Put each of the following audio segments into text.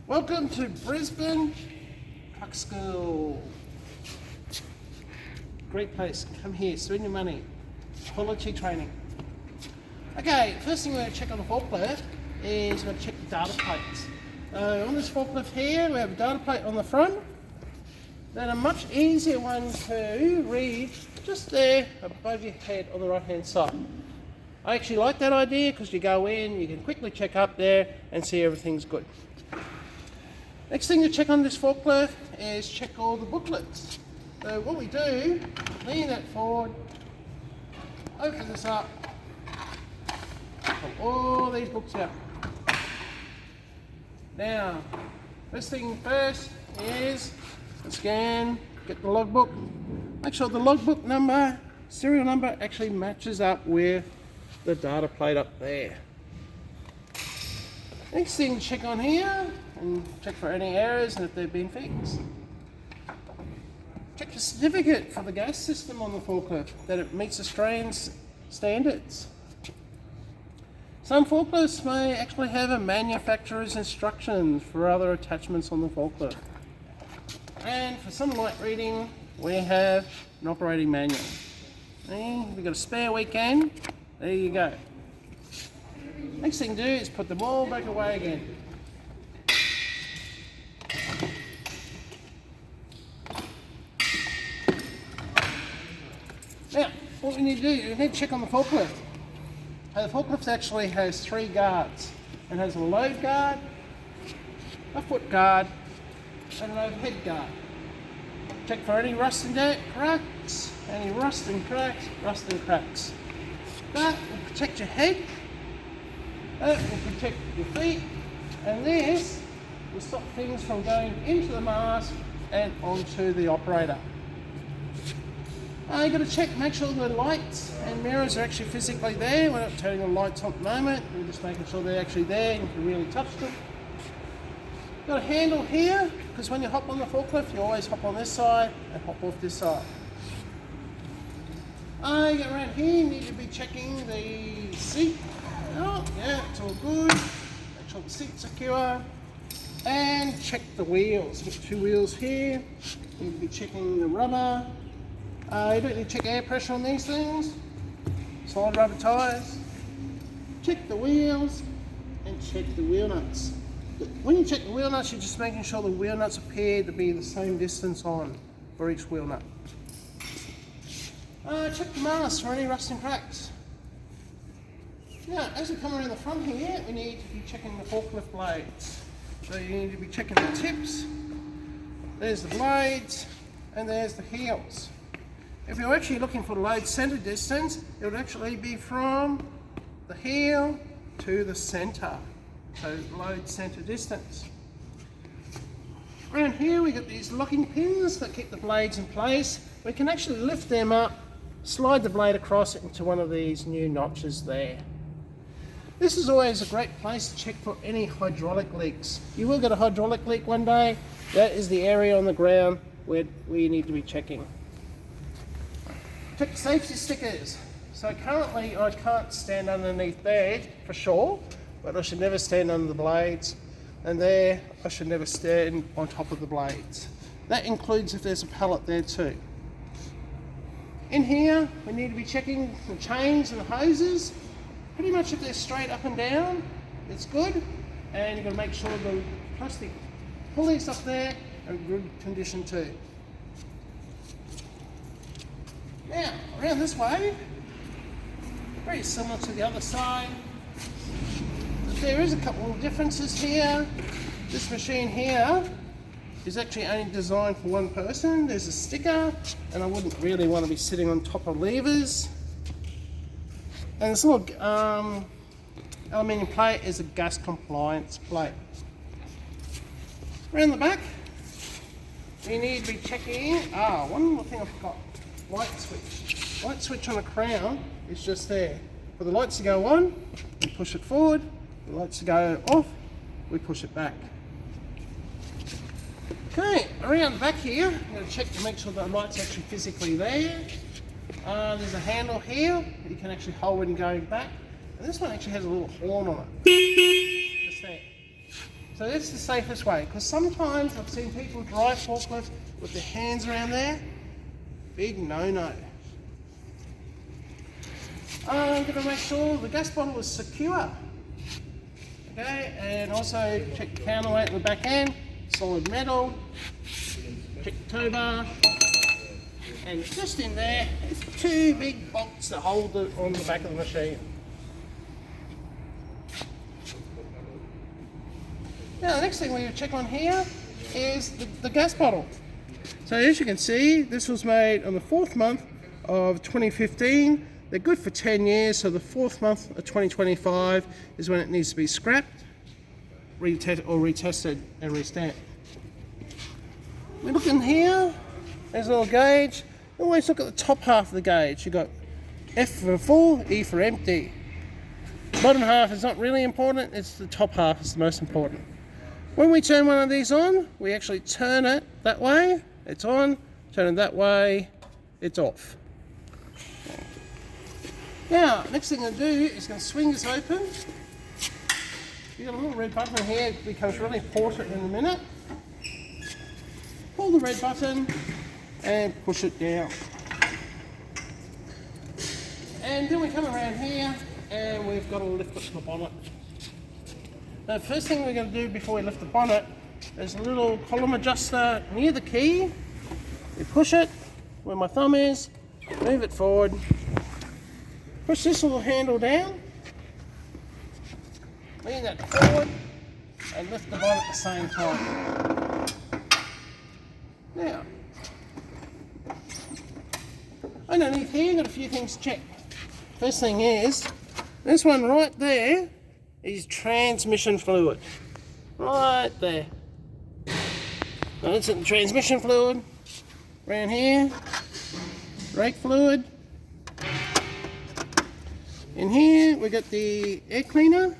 Welcome to Brisbane Truck School. Great place. Come here, spend your money. Quality training. Okay, first thing we're going to check on the forklift is we're going to check the data plates. On this forklift here, we have a data plate on the front. Then a much easier one to read just there above your head on the right hand side. I actually like that idea because you go in, you can quickly check up there and see everything's good. Next thing to check on this forklift is check all the booklets. So what we do, lean that forward, open this up, pull all these books out. Now, first thing first is scan, get the logbook. Make sure the logbook number, serial number actually matches up with the data plate up there. Next thing, check on here and check for any errors and if they've been fixed. Check the certificate for the gas system on the forklift, that it meets Australian standards. Some forklifts may actually have a manufacturer's instructions for other attachments on the forklift. And for some light reading, we have an operating manual. We've got a spare weekend, there you go. Next thing to do is put them all back away again. Now, what we need to do, we need to check on the forklift. The forklift actually has 3 guards. It has a load guard, a foot guard, and an overhead guard. Check for any rust and cracks, any rust and cracks. That will protect your head, that will protect your feet, and this will stop things from going into the mask and onto the operator. You've got to check, make sure the lights and mirrors are actually physically there. We're not turning the lights on at the moment, we're just making sure they're actually there and you can really touch them. Got a handle here, because when you hop on the forklift, you always hop on this side and hop off this side. You get around here, you need to be checking the seat. Oh, yeah, it's all good. Make sure the seat's secure. And check the wheels. We've got 2 wheels here. You need to be checking the rubber. You don't need to check air pressure on these things. Solid rubber tyres. Check the wheels and check the wheel nuts. When you check the wheel nuts, you're just making sure the wheel nuts appear to be the same distance on for each wheel nut. Check the mask for any rust and cracks. Now, as we come around the front here, we need to be checking the forklift blades. So you need to be checking the tips. There's the blades, and there's the heels. If you're actually looking for the load centre distance, it would actually be from the heel to the centre. So load centre distance. Around here we got these locking pins that keep the blades in place. We can actually lift them up, slide the blade across into one of these new notches there. This is always a great place to check for any hydraulic leaks. You will get a hydraulic leak one day. That is the area on the ground where we need to be checking. Check the safety stickers. So currently I can't stand underneath there for sure, but I should never stand under the blades. And there, I should never stand on top of the blades. That includes if there's a pallet there too. In here, we need to be checking the chains and the hoses. Pretty much if they're straight up and down, it's good. And you've got to make sure the plastic pulleys up there are in good condition too. Now, around this way, very similar to the other side. There is a couple of differences here. This machine here is actually only designed for one person. There's a sticker, and I wouldn't really want to be sitting on top of levers. And this little aluminium plate is a gas compliance plate. Around the back, we need to be checking, one more thing I forgot, light switch. Light switch on a crown is just there. For the lights to go on, we push it forward. The lights to go off, we push it back. Okay, around the back here, I'm going to check to make sure the light's actually physically there. There's a handle here that you can actually hold when going back. And this one actually has a little horn on it. Just there. So that's the safest way, because sometimes I've seen people drive forklifts with their hands around there. Big no-no. I'm going to make sure the gas bottle is secure. Okay, and also check the counterweight in the back end, solid metal. Check the tow bar. And just in there, there's 2 big bolts that hold it on the back of the machine. Now the next thing we check on here is the gas bottle. So as you can see, this was made on the 4th month of 2015. They're good for 10 years, so the 4th month of 2025 is when it needs to be scrapped, retested and restamped. We look in here, there's a little gauge. Always look at the top half of the gauge. You've got F for full, E for empty. Bottom half is not really important, it's the top half is the most important. When we turn one of these on, we actually turn it that way, it's on, turn it that way, it's off. Now, next thing I'm going to do is going to swing this open. You've got a little red button here, it becomes really important in a minute. Pull the red button and push it down. And then we come around here and we've got to lift up the bonnet. Now, the first thing we're going to do before we lift the bonnet, there's a little column adjuster near the key. We push it where my thumb is, move it forward, push this little handle down, lean that forward, and lift the bonnet at the same time. Now, underneath here, got a few things to check. First thing is, this one right there is transmission fluid. Right there. Now that's the transmission fluid. Around here, brake fluid. In here, we got the air cleaner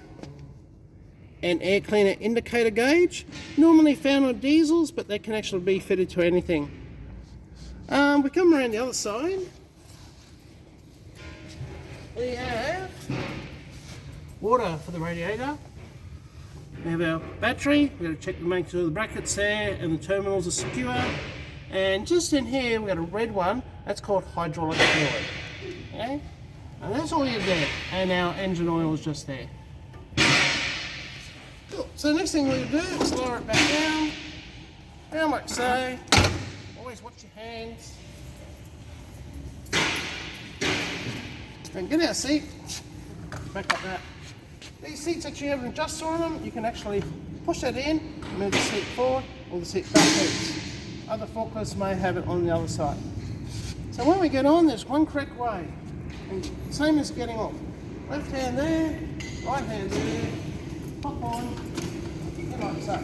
and air cleaner indicator gauge. Normally found on diesels, but they can actually be fitted to anything. We come around the other side. We have water for the radiator. We have our battery. We've got to check to make sure the bracket's there and the terminals are secure. And just in here, we've got a red one. That's called hydraulic fluid. Okay? And that's all you get. And our engine oil is just there. Cool. So the next thing we're going to do is lower it back down. And like so, always watch your hands. And get our seat, back like that. These seats actually have an adjuster on them. You can actually push that in, move the seat forward or the seat backwards. Other forklifts may have it on the other side. So when we get on, there's one correct way. And same as getting off. Left hand there, right hand there, hop on, and like so.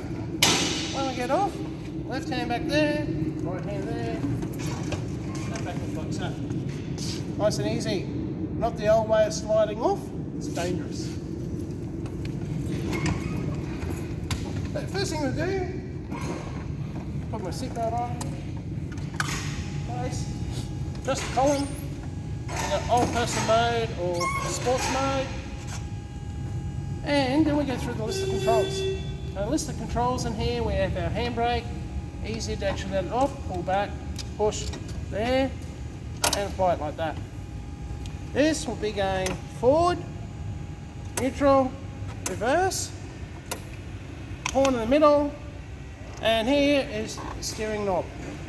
When we get off, left hand back there, right hand there, and back like so. Nice and easy. Not the old way of sliding off, it's dangerous. So the first thing we'll do, put my seatbelt on, place, adjust the column, in the old person mode or sports mode, and then we go through the list of controls. A list of controls in here, we have our handbrake, easy to actually let it off, pull back, push there, and apply it like that. This will be going forward, neutral, reverse, horn in the middle, and here is the steering knob.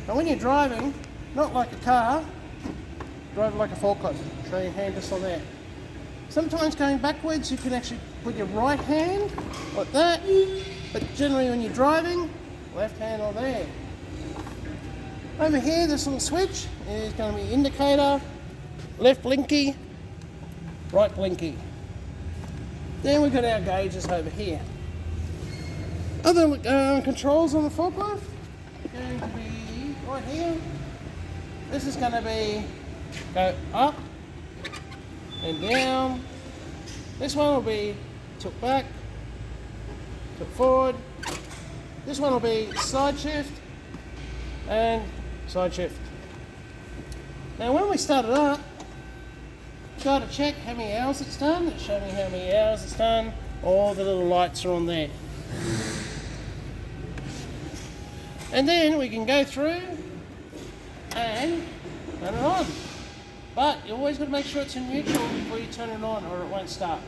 Now when you're driving, not like a car, drive like a forklift, so your hand is on there. Sometimes going backwards, you can actually put your right hand like that, but generally when you're driving, left hand on there. Over here, this little switch is going to be indicator, left blinky, right blinky. Then we've got our gauges over here. Other controls on the forklift are going to be right here. This is going to be go up and down. This one will be tilt back, tilt forward. This one will be side shift and side shift. Now when we start it up, got to check how many hours it's done. It's showing me how many hours it's done. All the little lights are on there. And then we can go through and turn it on. But you always got to make sure it's in neutral before you turn it on or it won't start.